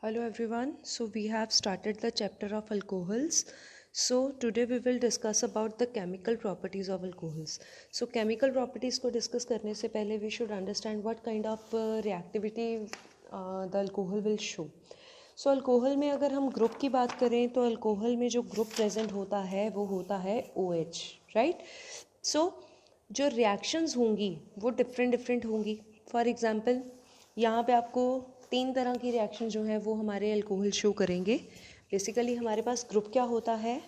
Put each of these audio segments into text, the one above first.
Hello everyone. So we have started the chapter of alcohols. So today we will discuss about the chemical properties of alcohols. So chemical properties को discuss करने से पहले we should understand what kind of reactivity the alcohol will show. So alcohol में अगर हम group की बात करें तो alcohol में जो ग्रुप प्रेजेंट होता है वो होता है OH, राइट. सो जो रिएक्शंस होंगी वो डिफरेंट होंगी. फॉर एग्जांपल यहाँ पे आपको 3 तरह की रिएक्शन जो है वो हमारे अल्कोहल शो करेंगे. बेसिकली हमारे पास ग्रुप क्या होता है,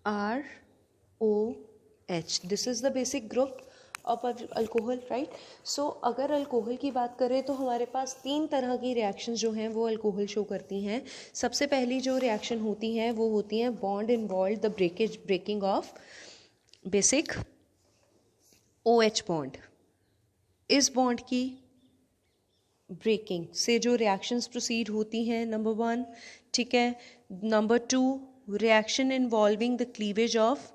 ROH. This is the basic group of alcohol, right. So अगर अल्कोहल की बात करें तो हमारे पास 3 तरह की रिएक्शन जो हैं वो अल्कोहल शो करती हैं. सबसे पहली जो रिएक्शन होती हैं वो होती हैं bond involve the breaking of basic OH bond. इस बॉन्ड की ब्रेकिंग से जो रिएक्शंस प्रोसीड होती हैं, नंबर 1, ठीक है. Number 2, reaction involving the cleavage of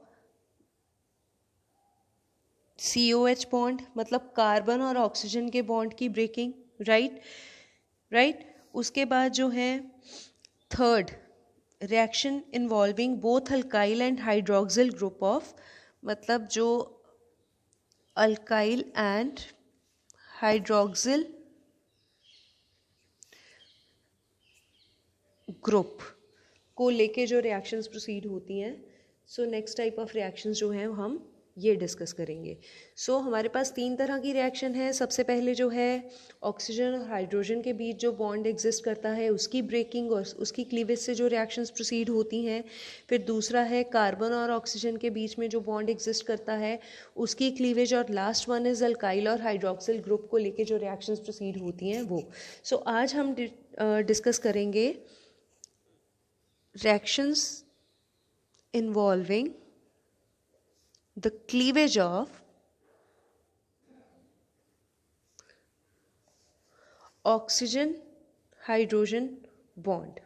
COH bond, मतलब कार्बन और ऑक्सीजन के बॉन्ड की ब्रेकिंग, राइट. उसके बाद जो है third, reaction involving both alkyl and hydroxyl group of, मतलब जो अल्काइल एंड हाइड्रोक्सिल ग्रुप को लेके जो रिएक्शंस प्रोसीड होती हैं. So next type of reactions जो हैं हम ये डिस्कस करेंगे. सो हमारे पास 3 तरह की रिएक्शन है. सबसे पहले जो है ऑक्सीजन और हाइड्रोजन के बीच जो बॉन्ड एग्जिस्ट करता है उसकी ब्रेकिंग और उसकी क्लीवेज से जो रिएक्शंस प्रोसीड होती हैं. फिर दूसरा है कार्बन और ऑक्सीजन के बीच में जो बॉन्ड एग्जिस्ट करता है उसकी क्लीवेज. और लास्ट वन इज़ अल्काइल और हाइड्रोक्सिल ग्रुप को लेके जो रिएक्शंस प्रोसीड होती हैं वो. सो आज हम डिस्कस करेंगे reactions involving the cleavage of oxygen hydrogen bond.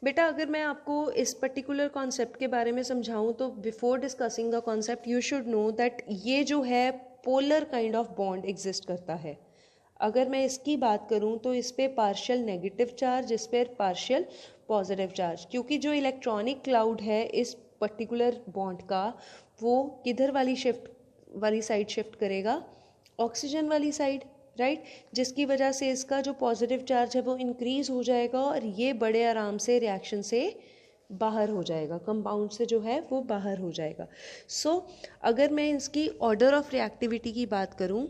बेटा अगर मैं आपको इस पर्टिकुलर कॉन्सेप्ट के बारे में समझाऊं तो before discussing the concept you should know that ये जो है polar kind of bond exist करता है. अगर मैं इसकी बात करूं तो इस पे पार्शियल नेगेटिव चार्ज, इस पर पार्शियल पॉजिटिव चार्ज, क्योंकि जो इलेक्ट्रॉनिक क्लाउड है इस पर्टिकुलर बॉन्ड का वो किधर वाली साइड शिफ्ट करेगा, ऑक्सीजन वाली साइड, राइट. जिसकी वजह से इसका जो पॉजिटिव चार्ज है वो इंक्रीज हो जाएगा और ये बड़े आराम से रिएक्शन से बाहर हो जाएगा, कंपाउंड से जो है वो बाहर हो जाएगा. सो अगर मैं इसकी ऑर्डर ऑफ रिएक्टिविटी की बात करूं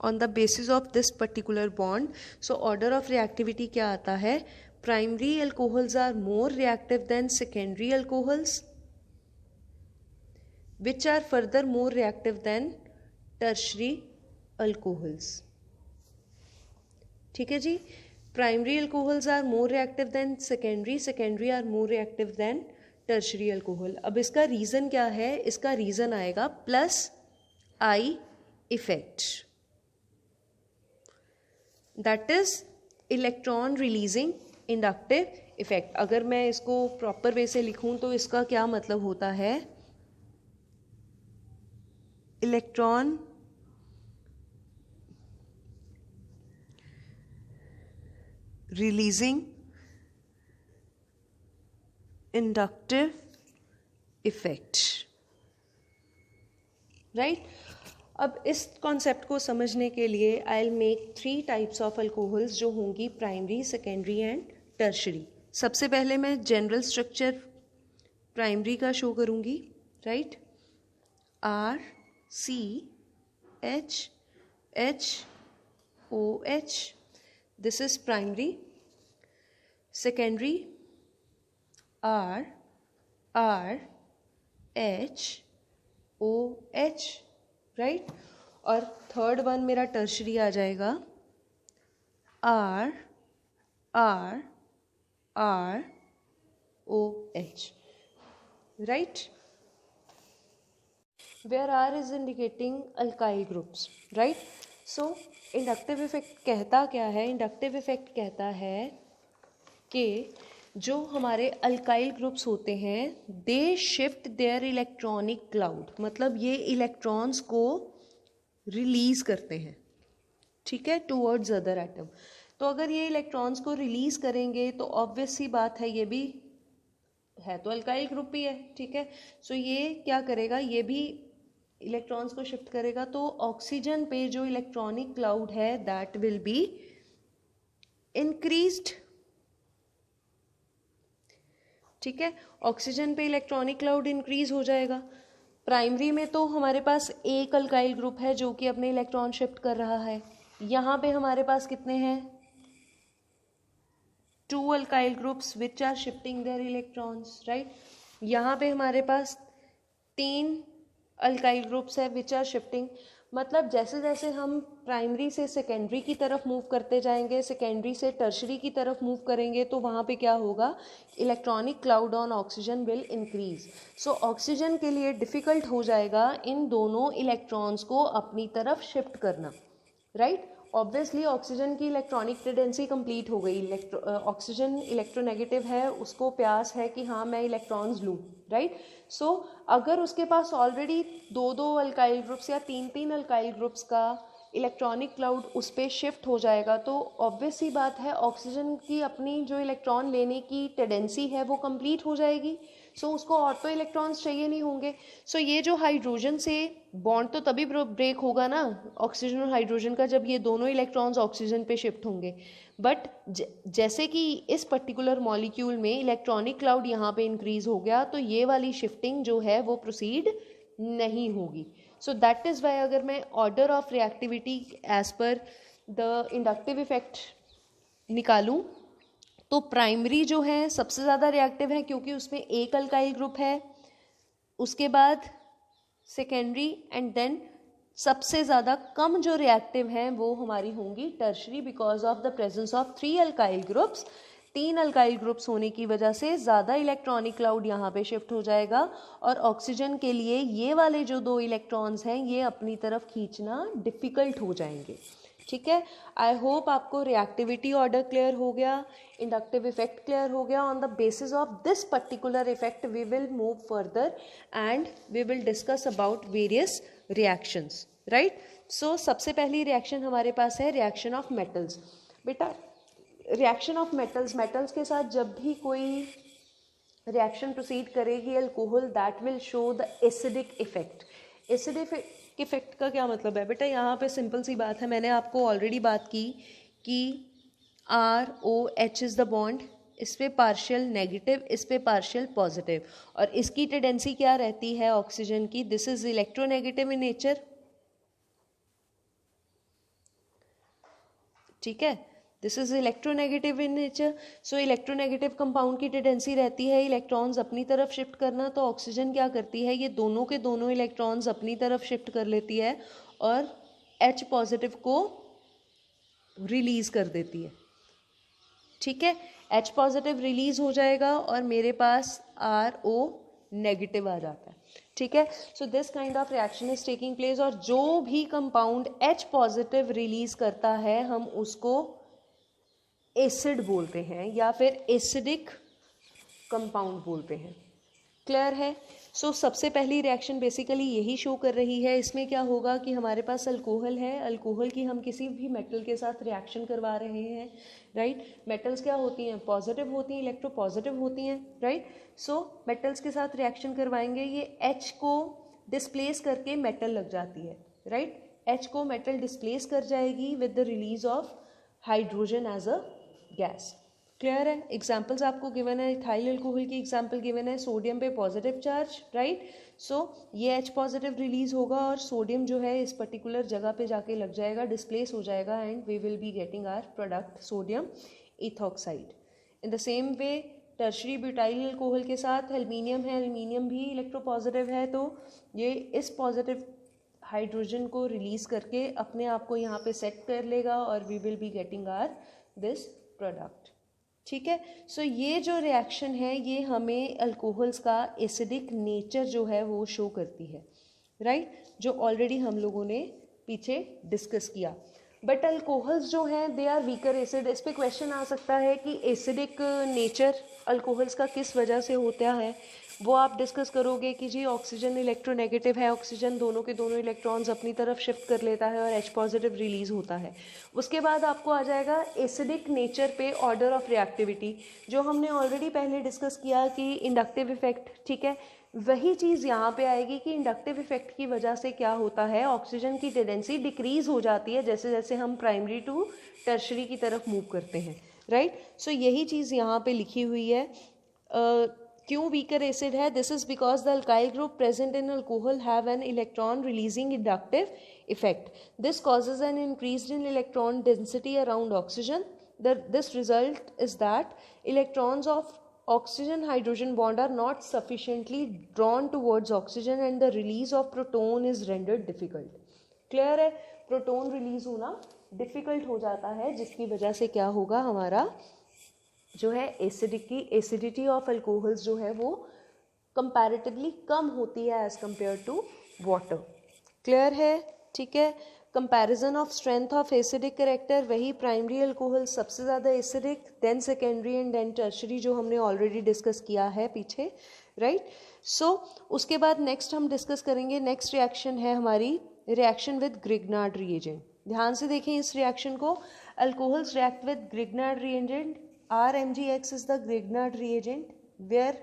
on the basis of this particular bond, so order of reactivity क्या आता है, primary alcohols are more reactive than secondary alcohols which are further more reactive than tertiary alcohols. ठीक है जी. primary alcohols are more reactive than secondary are more reactive than tertiary alcohol. अब इसका reason क्या है, इसका रीज़न आएगा plus I effect, that is electron releasing inductive effect. अगर मैं इसको प्रॉपर वे से लिखूं तो इसका क्या मतलब होता है, electron releasing inductive effect, right. अब इस कॉन्सेप्ट को समझने के लिए I will make 3 types of alcohols जो होंगी प्राइमरी, सेकेंडरी एंड टर्शरी. सबसे पहले मैं जनरल स्ट्रक्चर प्राइमरी का शो करूंगी, right. RCHHOH, this is primary. Secondary RRHOH, right. और थर्ड वन मेरा टर्शरी आ जाएगा RRROH, right. Where R is indicating alkyl groups, right. So inductive effect कहता क्या है, इंडक्टिव इफेक्ट कहता है कि जो हमारे अल्काइल ग्रुप्स होते हैं they shift their electronic cloud, मतलब ये इलेक्ट्रॉन्स को रिलीज करते हैं, ठीक है, टूवर्ड्स अदर एटम। तो अगर ये इलेक्ट्रॉन्स को रिलीज करेंगे तो ऑब्वियस सी बात है ये भी है तो अल्काइल ग्रुप ही है, ठीक है। सो ये क्या करेगा, ये भी इलेक्ट्रॉन्स को शिफ्ट करेगा। तो ऑक्सीजन पे जो इलेक्ट्रॉनिक क्लाउड है दैट विल बी इंक्रीज्ड, ठीक है। ऑक्सीजन पे इलेक्ट्रॉनिक क्लाउड इंक्रीज हो जाएगा। प्राइमरी में तो हमारे पास एक अल्काइल ग्रुप है जो कि अपने इलेक्ट्रॉन शिफ्ट कर रहा है। यहाँ पे हमारे पास कितने हैं, 2 alkyl groups which are shifting their electrons, right. यहाँ पे हमारे पास 3 अल्काइल ग्रुप्स है विच आर शिफ्टिंग, मतलब जैसे जैसे हम प्राइमरी से सेकेंडरी की तरफ मूव करते जाएंगे, सेकेंडरी से टर्शरी की तरफ मूव करेंगे, तो वहाँ पे क्या होगा, electronic cloud on oxygen will increase. So oxygen के लिए डिफ़िकल्ट हो जाएगा इन दोनों इलेक्ट्रॉन्स को अपनी तरफ शिफ्ट करना, राइट। ऑब्वियसली ऑक्सीजन की इलेक्ट्रॉनिक टेंडेंसी कंप्लीट हो गई, ऑक्सीजन इलेक्ट्रोनेगेटिव है, उसको प्यास है कि हाँ मैं इलेक्ट्रॉन्स लूँ, राइट। सो अगर उसके पास ऑलरेडी 2 अल्काइल ग्रुप्स या 3 अल्काइल ग्रुप्स का इलेक्ट्रॉनिक क्लाउड उस पर शिफ्ट हो जाएगा तो ऑब्वियस सी बात है ऑक्सीजन की अपनी जो इलेक्ट्रॉन लेने की टेंडेंसी है वो कंप्लीट हो जाएगी। सो उसको और तो इलेक्ट्रॉन्स चाहिए नहीं होंगे। सो ये जो हाइड्रोजन से बॉन्ड तो तभी ब्रेक होगा ना ऑक्सीजन और हाइड्रोजन का, जब ये दोनों इलेक्ट्रॉन्स ऑक्सीजन पे शिफ्ट होंगे। बट जैसे कि इस पर्टिकुलर मॉलिक्यूल में इलेक्ट्रॉनिक क्लाउड यहाँ पे इंक्रीज हो गया तो ये वाली शिफ्टिंग जो है वो प्रोसीड नहीं होगी। सो दैट इज़ वाई अगर मैं order of reactivity as per the inductive effect निकालूं तो प्राइमरी जो है सबसे ज़्यादा रिएक्टिव है क्योंकि उसमें एक अल्काइल ग्रुप है, उसके बाद सेकेंडरी एंड देन सबसे ज़्यादा कम जो रिएक्टिव हैं वो हमारी होंगी tertiary because of the presence of 3 alkyl groups. 3 alkyl groups होने की वजह से ज़्यादा इलेक्ट्रॉनिक क्लाउड यहाँ पे शिफ्ट हो जाएगा और ऑक्सीजन के लिए ये वाले जो 2 इलेक्ट्रॉन्स हैं ये अपनी तरफ खींचना डिफ़िकल्ट हो जाएंगे, ठीक है। आई होप आपको रिएक्टिविटी ऑर्डर क्लियर हो गया, इंडक्टिव इफेक्ट क्लियर हो गया। On the basis of this particular effect we will move further and we will discuss about various reactions, right. So सबसे पहली रिएक्शन हमारे पास है रिएक्शन ऑफ मेटल्स। बेटा रिएक्शन ऑफ मेटल्स, मेटल्स के साथ जब भी कोई रिएक्शन प्रोसीड करेगी alcohol that will show the acidic effect. Acidic effect का क्या मतलब है बेटा, यहाँ पे सिंपल सी बात है, मैंने आपको ऑलरेडी बात की कि ROH इज़ द बॉन्ड, इस पे पार्शियल नेगेटिव, इस पे पार्शियल पॉजिटिव, और इसकी टेंडेंसी क्या रहती है ऑक्सीजन की, this is electronegative in nature, ठीक है, this is electronegative in nature. So electronegative compound की टेंडेंसी रहती है इलेक्ट्रॉन्स अपनी तरफ शिफ्ट करना, तो ऑक्सीजन क्या करती है, ये दोनों के दोनों इलेक्ट्रॉन्स अपनी तरफ शिफ्ट कर लेती है और H पॉजिटिव को रिलीज कर देती है, ठीक है। H पॉजिटिव रिलीज हो जाएगा और मेरे पास RO नेगेटिव आ जाता है, ठीक है। So this kind of reaction is taking place और जो भी कंपाउंड H पॉजिटिव रिलीज करता है हम उसको एसिड बोलते हैं या फिर एसिडिक कंपाउंड बोलते हैं, क्लियर है। सो सबसे पहली रिएक्शन बेसिकली यही शो कर रही है। इसमें क्या होगा कि हमारे पास अल्कोहल है, अल्कोहल की हम किसी भी मेटल के साथ रिएक्शन करवा रहे हैं, राइट। मेटल्स क्या होती हैं, पॉजिटिव होती हैं, इलेक्ट्रो पॉजिटिव होती हैं, राइट। सो मेटल्स के साथ रिएक्शन करवाएंगे, ये H को डिस्प्लेस करके मेटल लग जाती है, राइट। H को मेटल डिस्प्लेस कर जाएगी with the release of hydrogen as a gas, clear है। एग्जाम्पल्स आपको गिवन है, इथाइल अल्कोहल की एग्जाम्पल गिवन है, सोडियम पे पॉजिटिव चार्ज, राइट। सो ये H पॉजिटिव रिलीज होगा और सोडियम जो है इस पर्टिकुलर जगह पे जाके लग जाएगा, डिस्प्लेस हो जाएगा and we will be getting our product sodium ethoxide. In the same way tertiary butyl alcohol के साथ एल्युमिनियम है, एल्युमिनियम भी इलेक्ट्रो पॉजिटिव है, तो ये इस पॉजिटिव हाइड्रोजन को रिलीज करके अपने आप को यहाँ पे सेट कर लेगा और we will be getting our this product, ठीक है। सो ये जो रिएक्शन है ये हमें अल्कोहल्स का एसिडिक नेचर जो है वो शो करती है, राइट, जो ऑलरेडी हम लोगों ने पीछे डिस्कस किया। बट अल्कोहल्स जो हैं दे आर वीकर एसिड। इस पे क्वेश्चन आ सकता है कि एसिडिक नेचर अल्कोहल्स का किस वजह से होता है, वो आप डिस्कस करोगे कि जी ऑक्सीजन इलेक्ट्रोनेगेटिव है, ऑक्सीजन दोनों के दोनों इलेक्ट्रॉन्स अपनी तरफ शिफ्ट कर लेता है और H पॉजिटिव रिलीज होता है। उसके बाद आपको आ जाएगा एसिडिक नेचर पे ऑर्डर ऑफ रिएक्टिविटी, जो हमने ऑलरेडी पहले डिस्कस किया कि इंडक्टिव इफेक्ट, ठीक है। वही चीज़ यहाँ पे आएगी कि इंडक्टिव इफेक्ट की वजह से क्या होता है, ऑक्सीजन की टेंडेंसी डिक्रीज हो जाती है जैसे जैसे हम प्राइमरी टू टर्शरी की तरफ मूव करते हैं, राइट। सो यही चीज़ यहाँ पे लिखी हुई है। क्यों वीकर एसिड है? This is because the alkyl group present in alcohol have an electron releasing inductive effect. This causes an increase in electron density around oxygen. This result is that electrons of oxygen hydrogen bond are not sufficiently drawn towards oxygen and the release of proton is rendered difficult. Clear है? Proton release होना difficult हो जाता है, जिसकी वजह से क्या होगा, हमारा जो है एसिडिटी ऑफ अल्कोहल्स जो है वो कंपैरेटिवली कम होती है as compare to water. Clear है? ठीक है। Comparison of strength of acidic character, वही प्राइमरी अल्कोहल सबसे ज़्यादा acidic, then secondary and then tertiary, जो हमने ऑलरेडी डिस्कस किया है पीछे, राइट। सो उसके बाद नेक्स्ट हम डिस्कस करेंगे, नेक्स्ट रिएक्शन है हमारी रिएक्शन विद ग्रिग्नार्ड रिएजेंट। ध्यान से देखें इस रिएक्शन को। Alcohols react with Grignard reagent, RMgX is the Grignard reagent where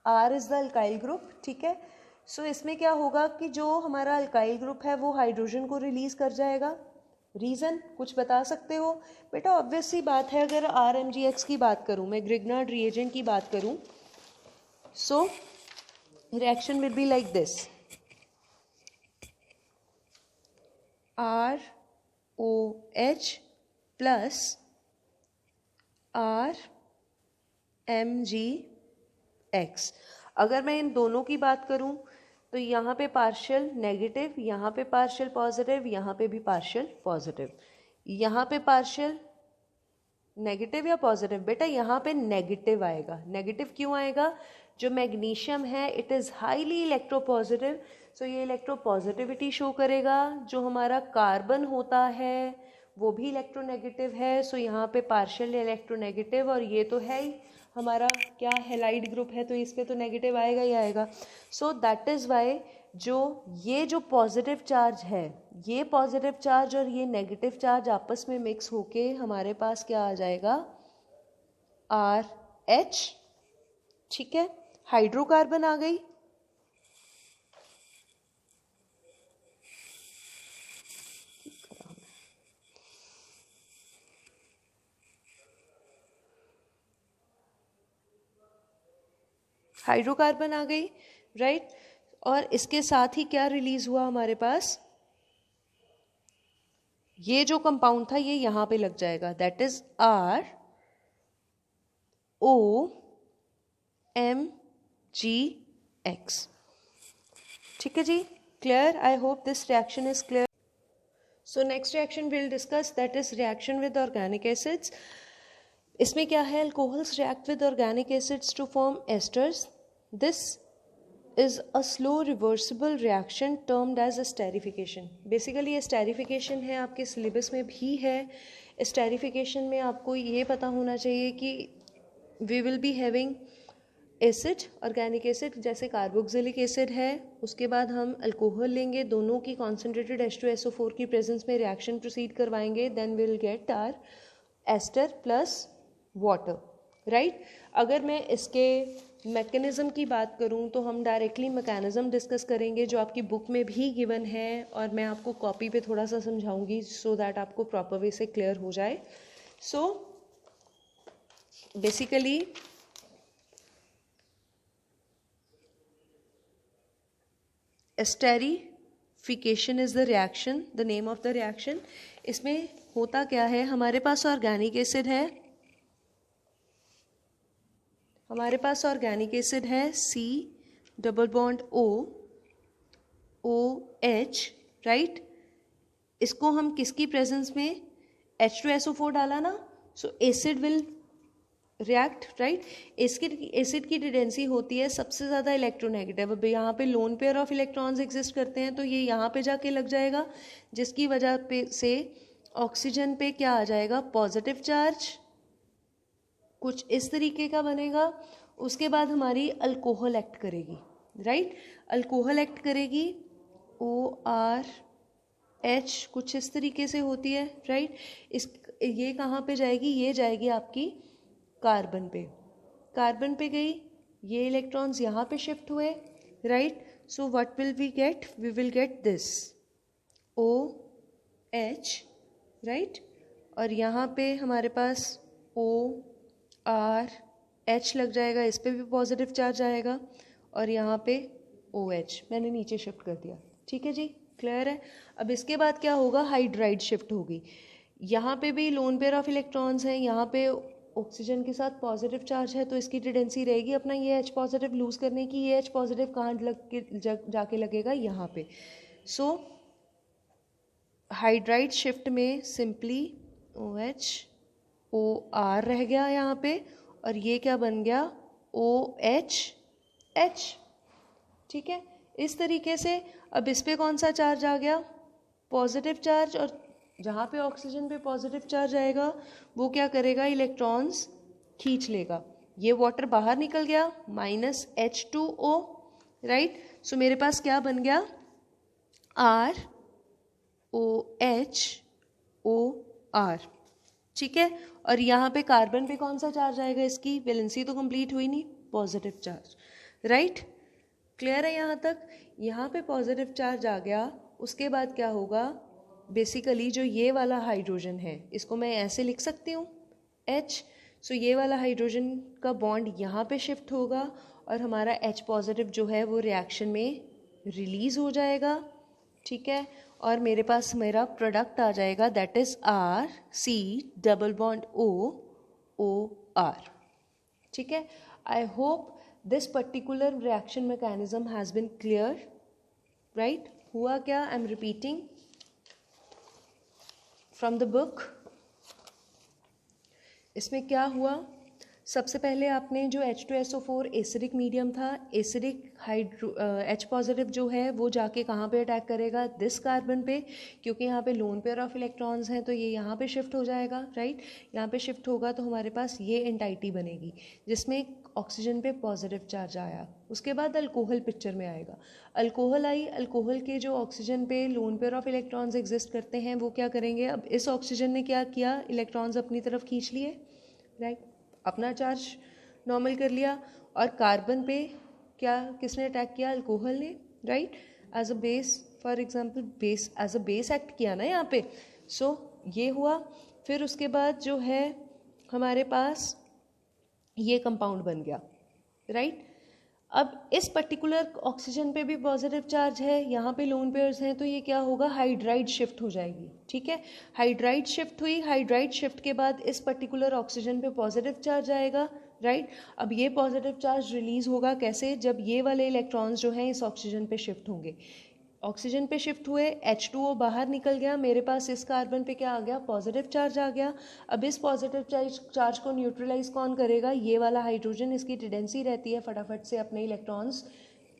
R is the alkyl group, ठीक है। सो इसमें क्या होगा कि जो हमारा अल्काइल ग्रुप है वो हाइड्रोजन को रिलीज कर जाएगा। रीज़न कुछ बता सकते हो? बेटा ऑब्वियस सी बात है, अगर RMgX की बात करूं, मैं ग्रिग्नार्ड रिएजेंट की बात करूं, so reaction will be like this, ROH plus RMgX। अगर मैं इन दोनों की बात करूं तो यहाँ पे पार्शियल नेगेटिव, यहाँ पे पार्शियल पॉजिटिव, यहाँ पे भी पार्शियल पॉजिटिव, यहाँ पे पार्शियल नेगेटिव या पॉजिटिव, बेटा यहाँ पे नेगेटिव आएगा। नेगेटिव क्यों आएगा? जो मैग्नीशियम है इट इज़ हाईली इलेक्ट्रोपॉजिटिव, सो ये इलेक्ट्रोपॉजिटिविटी शो करेगा। जो हमारा कार्बन होता है वो भी इलेक्ट्रोनेगेटिव है, सो यहाँ पे पार्शियल इलेक्ट्रोनेगेटिव, और ये तो है ही हमारा क्या हैलाइड ग्रुप है, तो इस पे तो नेगेटिव आएगा ही आएगा। सो दैट इज़ वाई ये जो पॉजिटिव चार्ज है, ये पॉजिटिव चार्ज और ये नेगेटिव चार्ज आपस में मिक्स होके हमारे पास क्या आ जाएगा, RH, ठीक है। हाइड्रोकार्बन आ गई, हाइड्रोकार्बन आ गई, राइट। और इसके साथ ही क्या रिलीज हुआ हमारे पास, ये जो कंपाउंड था ये यहां पे लग जाएगा, दैट इज ROMgX, ठीक है जी। Clear? I hope this reaction is clear. So next reaction will discuss, that is reaction with organic acids. इसमें क्या है, alcohols react with organic acids to form esters. This is a slow reversible reaction termed as esterification. Basically esterification है, आपके syllabus में भी है। Esterification में आपको ये पता होना चाहिए कि we will be having acid, organic acid, जैसे कार्बोक्सिलिक एसिड है, उसके बाद हम अल्कोहल लेंगे, दोनों की कॉन्सेंट्रेटेड H2SO4 की प्रेजेंस में रिएक्शन प्रोसीड करवाएंगे, then will get R ester plus water, right. अगर मैं इसके मैकेनिज्म की बात करूं तो हम डायरेक्टली मैकेनिज्म डिस्कस करेंगे जो आपकी बुक में भी गिवन है, और मैं आपको कॉपी पे थोड़ा सा समझाऊंगी सो दैट आपको प्रॉपर वे से क्लियर हो जाए। So basically esterification is the reaction, the name of the reaction. इसमें होता क्या है, हमारे पास ऑर्गेनिक एसिड है, हमारे पास ऑर्गेनिक एसिड है C double bond OH, right. इसको हम किसकी प्रेजेंस में, H2SO4 डाला ना, सो acid will react, right. Acid की टेंडेंसी होती है सबसे ज़्यादा इलेक्ट्रोनेगेटिव। अब यहाँ पे lone pair of electrons exist करते हैं तो ये यहाँ पे जाके लग जाएगा, जिसकी वजह पे से ऑक्सीजन पे क्या आ जाएगा, पॉजिटिव चार्ज, कुछ इस तरीके का बनेगा। उसके बाद हमारी अल्कोहल एक्ट करेगी, राइट। अल्कोहल एक्ट करेगी, ORH कुछ इस तरीके से होती है, राइट। ये कहाँ पे जाएगी, ये जाएगी आपकी कार्बन पे। कार्बन पे गई, ये इलेक्ट्रॉन्स यहाँ पे शिफ्ट हुए, right. So what will we get, we will get this OH, right. और यहाँ पे हमारे पास ORH लग जाएगा, इस पे भी पॉजिटिव चार्ज आएगा, और यहाँ पे OH मैंने नीचे शिफ्ट कर दिया, ठीक है जी, क्लियर है। अब इसके बाद क्या होगा, हाइड्राइड शिफ्ट होगी। यहाँ पे भी लोन पेयर ऑफ इलेक्ट्रॉन्स हैं, यहाँ पे ऑक्सीजन के साथ पॉजिटिव चार्ज है, तो इसकी टेंडेंसी रहेगी अपना ये H पॉजिटिव लूज करने की। ये H पॉजिटिव कहाँ जाके लगेगा, यहाँ पे। सो हाइड्राइड शिफ्ट में सिंपली OH OR रह गया यहाँ पे, और ये क्या बन गया, OHH, ठीक है। इस तरीके से अब इस पे कौन सा चार्ज आ गया, पॉजिटिव चार्ज, और जहाँ पे ऑक्सीजन पे पॉजिटिव चार्ज आएगा वो क्या करेगा, इलेक्ट्रॉन्स खींच लेगा। ये वाटर बाहर निकल गया, -H2O, राइट। सो मेरे पास क्या बन गया, ROHOR, ठीक है। और यहाँ पे कार्बन पे कौन सा चार्ज आएगा, इसकी वैलेंसी तो कंप्लीट हुई नहीं, पॉजिटिव चार्ज, राइट। क्लियर है यहाँ तक। यहाँ पे पॉजिटिव चार्ज आ गया, उसके बाद क्या होगा, बेसिकली जो ये वाला हाइड्रोजन है इसको मैं ऐसे लिख सकती हूँ H। सो ये वाला हाइड्रोजन का बॉन्ड यहाँ पे शिफ्ट होगा, और हमारा H पॉजिटिव जो है वो रिएक्शन में रिलीज हो जाएगा, ठीक है। और मेरे पास मेरा प्रोडक्ट आ जाएगा, that is RC double bond OR, ठीक है। I hope this particular reaction mechanism has been clear, right. हुआ क्या, I am repeating from the book. इसमें क्या हुआ, सबसे पहले आपने जो H2SO4 एसिडिक मीडियम था, एसिडिक H पॉजिटिव जो है वो जाके कहाँ पे अटैक करेगा, दिस कार्बन पे, क्योंकि यहाँ पे लोन पेयर ऑफ इलेक्ट्रॉन्स हैं तो ये यहाँ पे शिफ्ट हो जाएगा, राइट। यहाँ पे शिफ्ट होगा तो हमारे पास ये एंटाइटी बनेगी जिसमें ऑक्सीजन पे पॉजिटिव चार्ज आया। उसके बाद अल्कोहल पिक्चर में आएगा, अल्कोहल आई, अल्कोहल के जो ऑक्सीजन पे lone pair of electrons exist करते हैं वो क्या करेंगे, अब इस ऑक्सीजन ने क्या किया, इलेक्ट्रॉन्स अपनी तरफ खींच लिए, राइट, अपना चार्ज नॉर्मल कर लिया। और कार्बन पे क्या किसने अटैक किया, अल्कोहल ने, right, as a base, for example base, as a base act किया ना यहाँ पे। सो ये हुआ। फिर उसके बाद जो है हमारे पास ये कंपाउंड बन गया, राइट। अब इस पर्टिकुलर ऑक्सीजन पे भी पॉजिटिव चार्ज है, यहाँ पे लोन पेयर्स हैं, तो ये क्या होगा, हाइड्राइड शिफ्ट हो जाएगी, ठीक है। हाइड्राइड शिफ्ट हुई, हाइड्राइड शिफ्ट के बाद इस पर्टिकुलर ऑक्सीजन पे पॉजिटिव चार्ज आएगा, राइट। अब ये पॉजिटिव चार्ज रिलीज होगा कैसे, जब ये वाले इलेक्ट्रॉन्स जो हैं इस ऑक्सीजन पे शिफ्ट होंगे। ऑक्सीजन पे शिफ्ट हुए, H2O बाहर निकल गया, मेरे पास इस कार्बन पे क्या आ गया, पॉजिटिव चार्ज आ गया। अब इस पॉजिटिव चार्ज को न्यूट्रलाइज कौन करेगा, ये वाला हाइड्रोजन। इसकी टेंडेंसी रहती है फटाफट से अपने इलेक्ट्रॉन्स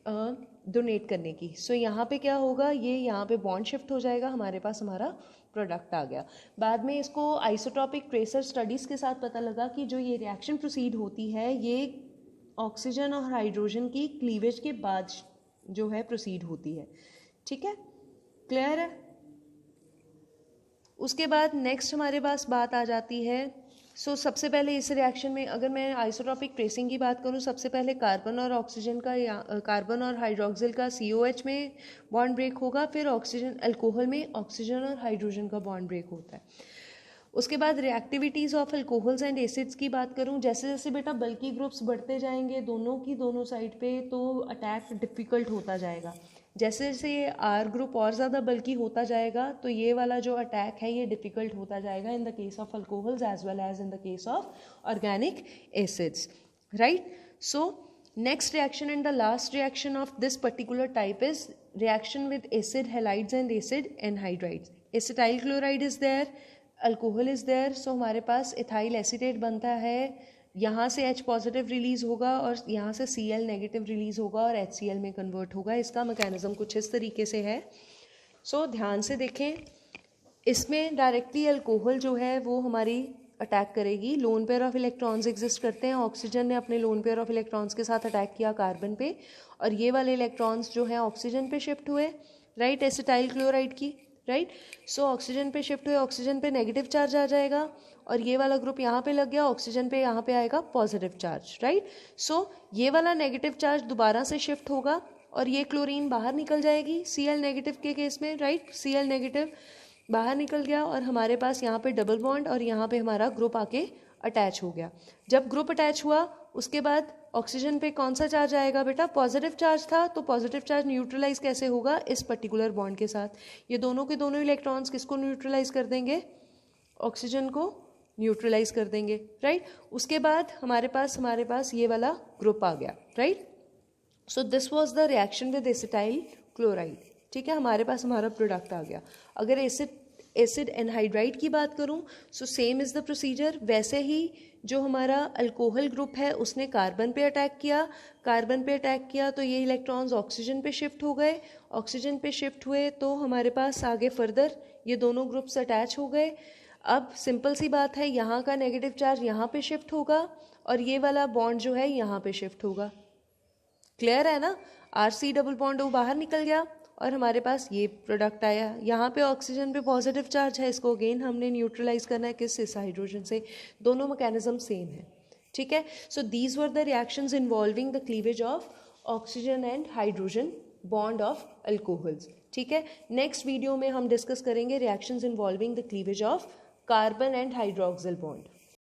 डोनेट करने की। सो यहाँ पे क्या होगा, ये यहाँ पे बॉन्ड शिफ्ट हो जाएगा, हमारे पास हमारा प्रोडक्ट आ गया। बाद में इसको आइसोटॉपिक ट्रेसर स्टडीज़ के साथ पता लगा कि जो ये रिएक्शन प्रोसीड होती है ये ऑक्सीजन और हाइड्रोजन की क्लीवेज के बाद जो है प्रोसीड होती है, ठीक है, क्लियर है। उसके बाद नेक्स्ट हमारे पास बात आ जाती है। सो सबसे पहले इस रिएक्शन में अगर मैं आइसोटॉपिक ट्रेसिंग की बात करूं, सबसे पहले कार्बन और ऑक्सीजन का कार्बन और हाइड्रोक्सिल का COH में बॉन्ड ब्रेक होगा, फिर ऑक्सीजन अल्कोहल में ऑक्सीजन और हाइड्रोजन का बॉन्ड ब्रेक होता है। उसके बाद reactivities of alcohols and acids की बात करूं, जैसे जैसे बेटा बल्की ग्रुप्स बढ़ते जाएंगे दोनों साइड पे, तो अटैक डिफ़िकल्ट होता जाएगा। जैसे जैसे ये R ग्रुप और ज़्यादा बल्की होता जाएगा तो ये वाला जो अटैक है ये डिफ़िकल्ट होता जाएगा in the case of alcohols as well as in the case of organic acids, right. So next reaction and the last reaction of this particular type is reaction with acid halides and acid anhydrides. Acetyl chloride is there, alcohol is there, so हमारे पास ethyl acetate बनता है, यहाँ से H positive release होगा और यहाँ से Cl नेगेटिव रिलीज़ होगा और HCl में कन्वर्ट होगा। इसका मैकेनिज्म कुछ इस तरीके से है। सो ध्यान से देखें, इसमें डायरेक्टली अल्कोहल जो है वो हमारी अटैक करेगी। Lone pair of electrons exist करते हैं, ऑक्सीजन ने अपने लोन पेयर ऑफ इलेक्ट्रॉन्स के साथ अटैक किया कार्बन पे और ये वाले इलेक्ट्रॉन्स जो हैं ऑक्सीजन पे शिफ्ट हुए, राइट, एसिटाइल क्लोराइड की, राइट। सो ऑक्सीजन पे शिफ्ट हुए, ऑक्सीजन पे नेगेटिव चार्ज आ जाएगा और ये वाला ग्रुप यहाँ पे लग गया, ऑक्सीजन पे यहाँ पे आएगा पॉजिटिव चार्ज, राइट। सो ये वाला नेगेटिव चार्ज दोबारा से शिफ्ट होगा और ये क्लोरीन बाहर निकल जाएगी Cl नेगेटिव के केस में, राइट। Cl नेगेटिव बाहर निकल गया और हमारे पास यहाँ पे डबल बॉन्ड और यहाँ पे हमारा ग्रुप आके अटैच हो गया। जब ग्रुप अटैच हुआ उसके बाद ऑक्सीजन पे कौन सा चार्ज आएगा बेटा? पॉजिटिव चार्ज था, तो पॉजिटिव चार्ज न्यूट्रलाइज कैसे होगा? इस पर्टिकुलर बॉन्ड के साथ। ये दोनों के दोनों इलेक्ट्रॉन्स किसको न्यूट्रलाइज कर देंगे? ऑक्सीजन को न्यूट्रलाइज कर देंगे, राइट। उसके बाद हमारे पास ये वाला ग्रुप आ गया, right. So this was the reaction with acetyl chloride, ठीक है। हमारे पास हमारा प्रोडक्ट आ गया। अगर एसिड एनहाइड्राइड की बात करूं, so same is the procedure. वैसे ही जो हमारा अल्कोहल ग्रुप है उसने कार्बन पे अटैक किया तो ये इलेक्ट्रॉन्स ऑक्सीजन पे शिफ्ट हो गए, ऑक्सीजन पे शिफ्ट हुए तो हमारे पास आगे फर्दर ये दोनों ग्रुप्स अटैच हो गए। अब सिंपल सी बात है, यहाँ का नेगेटिव चार्ज यहाँ पे शिफ्ट होगा और ये वाला बॉन्ड जो है यहाँ पे शिफ्ट होगा। क्लियर है ना? RC डबल बॉन्ड वो बाहर निकल गया और हमारे पास ये प्रोडक्ट आया। यहाँ पे ऑक्सीजन पे पॉजिटिव चार्ज है, इसको अगेन हमने न्यूट्रलाइज करना है किससे? इस हाइड्रोजन से। दोनों मैकेनिज्म सेम है, ठीक है। So these were the reactions involving the cleavage of oxygen and hydrogen bond of alcohols, ठीक है। नेक्स्ट वीडियो में हम डिस्कस करेंगे reactions involving the cleavage of carbon and hydroxyl bond.